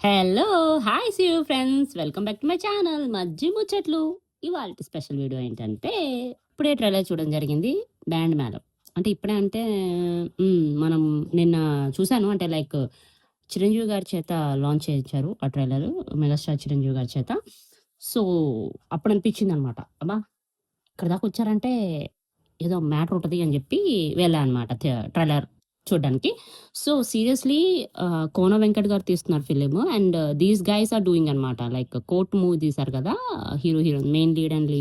Hello! Hi see you friends. Welcome back to my channel Majji Muchatlu. ఇవాల్టి special video ఏంటంటే, ఇప్పుడే trailer చూడడం జరిగింది 'బ్యాండ్ మేళం'. అంటే ఇప్పుడే అంటే మనం నిన్న చూసాను. అంటే లైక్ చిరంజీవి గారి చేత లాంచ్ చేయించారు ఆ ట్రైలరు. మెగాస్టార్ చిరంజీవి గారి చేత. సో, అప్పుడనిపించిందనమాట. అబ్బా! ఇక్కడి దాకొచ్చారంటే ఏదో మ్యాటర్ ఉంటది అని జెప్పి వెళ్ళా అనమాట ట్రైలర్ చూడ్డానికి. సో, సీరియస్‌లీ 'కోన వెంకట్' గారు తీస్తున్నారు film. And these guys are doing అనమాట. లైక్ 'కోర్ట్' మూవీ తీశారు కదా! Hero, heroine main lead and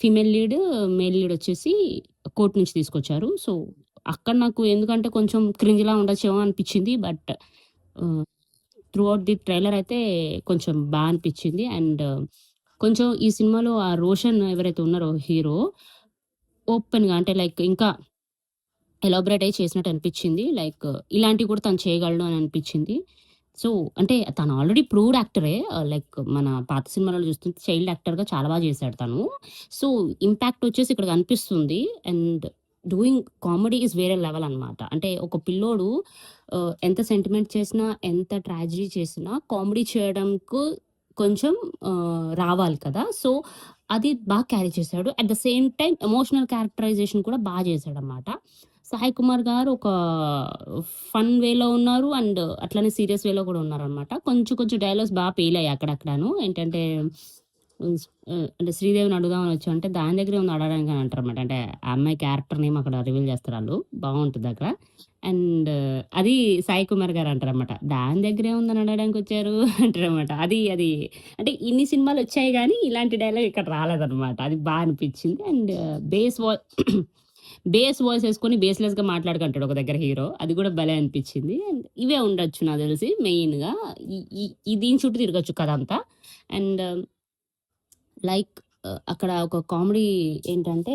female lead, male lead వచ్చేసి 'కోర్ట్' నుంచి తీసుకొచ్చారు. సో, అక్కడ నాకు ఎందుకంటే కొంచెం క్రింజ్‌లా ఉండొచ్చేమో అనిపిచ్చింది. బట్ ఆహ్, త్రూ ఔట్ ది ట్రైలర్ అయితే కొంచెం బా అనిపిచ్చింది. అండ్ కొంచెం ఈ సినిమాలో ఆ 'రోషన్' ఎవరైతే ఉన్నారో హీరో ఓపెన్‌గా అంటే లైక్ ఇంకా ఎలాబరేట్ అయ్యి చేసినట్టు అనిపిచ్చింది. లైక్ ఇలాంటివి కూడా తను చేయగలడు అని అనిపిచ్చింది. సో, అంటే తను ఆల్రెడీ ప్రూవ్డ్ యాక్టరే. లైక్ మన పాత సినిమాలలో చూస్తుంటే చైల్డ్ యాక్టర్‌గా చాలా బా చేశాడు తను. సో, ఇంపాక్ట్ వచ్చేసి ఇక్కడ కనిపిస్తుంది. అండ్ డూయింగ్ కామెడీ ఈస్ వేరే లెవెల్ అనమాట. అంటే ఒక పిల్లోడు ఎంత సెంటిమెంట్ చేసినా, ఎంత ట్రాజడీ చేసినా కామెడీ చేయడంకు కొంచెం రావాలి కదా! సో, అది క్యారీ చేశాడు. At the same time emotional characterisation కూడా చేశాడనమాట. సాయి కుమార్ గారు ఒక ఫన్ వేలో ఉన్నారు. అండ్ అట్లనే సీరియస్ వేలో కూడా ఉన్నారనమాట. కొంచెం కొంచెం డైలాగ్స్ పేలాయి అక్కడక్కడాను. ఏంటంటే అంటే శ్రీదేవిని అడుగుదామని వచ్చాం అంటే దాని దగ్గరే ఉంది అడగడానికి అని అంటారనమాట. అంటే ఆ అమ్మాయి క్యారెక్టర్ నేమ్ అక్కడ రివీల్ చేస్తారు ఆళ్ళు. బావుంటదక్కడ. అండ్ అది సాయి కుమార్ గారు అంటారనమాట. దాని దగ్గరే ఉందని అడగడానికి వచ్చారు అంటారనమాట. అది అంటే ఇన్ని సినిమాలొచ్చాయి గానీ ఇలాంటి డైలాగ్ ఇక్కడ రాలేదనమాట. అది అనిపిచ్చింది. అండ్ బేస్ వా బేస్ వాయిస్ యేసుకొని బేస్‌లెస్‌గా మాట్లాడుకుంటాడు ఒక దగ్గర హీరో. అది గూడా భలే అనిపిచ్చింది. అండ్ ఇవే ఉండొచ్చు నాకు దెలిసి మెయిన్‌గా. ఈ ఈ ఈ దీని చుట్టూ తిరగొచ్చు కథంతా. అండ్ లైక్ అక్కడ ఒక కామెడీ ఏంటంటే,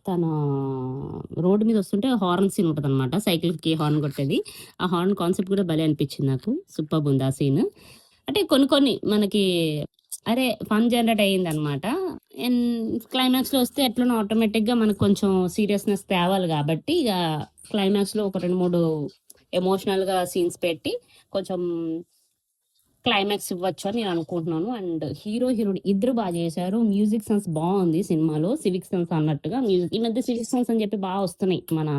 తన రోడ్డు మీద వస్తుంటే హార్న్ సీన్ ఉంటదనమాట. సైకిల్‌కి హార్న్ కొట్టేది. ఆ హార్న్ కాన్సెప్ట్ గూడా భలే అనిపిచ్చింది నాకు. సూపర్బుంది ఆ సీను. అంటే కొన్ని కొన్ని మనకి అరే! ఫన్ జనరేట్ అయిందనమాట. అండ్ క్లైమాక్స్‌లో వస్తే ఎట్లనో ఆటోమేటిక్‌గా మనకు కొంచెం సీరియస్‌నెస్ తేవాలి గాబట్టి, ఇగ క్లైమాక్స్‌లో ఒక 2, 3 ఎమోషనల్‌గా సీన్స్ పెట్టి కొంచెం క్లైమాక్స్ ఇవ్వచ్చు అని నేను అనుకుంటున్నాను. అండ్ హీరో, హీరోయిన్ ఇద్దరు చేశారు. మ్యూజిక్ సెన్స్ బావుంది సినిమాలో. సివిక్ సెన్స్ అన్నట్టుగా ఈ మధ్య సివిక్ సెన్స్ అని చెప్పి వస్తున్నాయి మన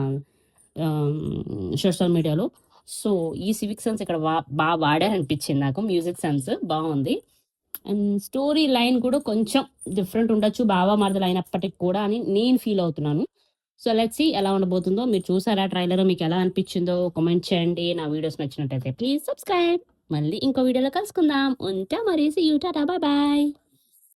సోషల్ మీడియాలో. సో, ఈ సివిక్ సెన్స్ ఇక్కడ వాడారనిపించింది నాకు. మ్యూజిక్ సెన్స్ బావుంది. అండ్ స్టోరీ లైన్ కూడా కొంచెం డిఫరెంట్ ఉండొచ్చు. మరదలు అయినప్పటికి కూడా అని నేను ఫీల్ అవుతున్నాను. సో, లెట్స్ సీ ఎలా ఉండబోతుందో. మీరు చూసారా ట్రైలర్? మీకెలా అనిపించిందో కామెంట్ చేయండి. నా వీడియోస్ నచ్చినట్టయితే ప్లీజ్ సబ్స్క్రైబ్. మళ్ళీ ఇంకో వీడియోలో కలుసుకుందాం. ఉంటా మరి. See you. Ta-ta. Bye bye.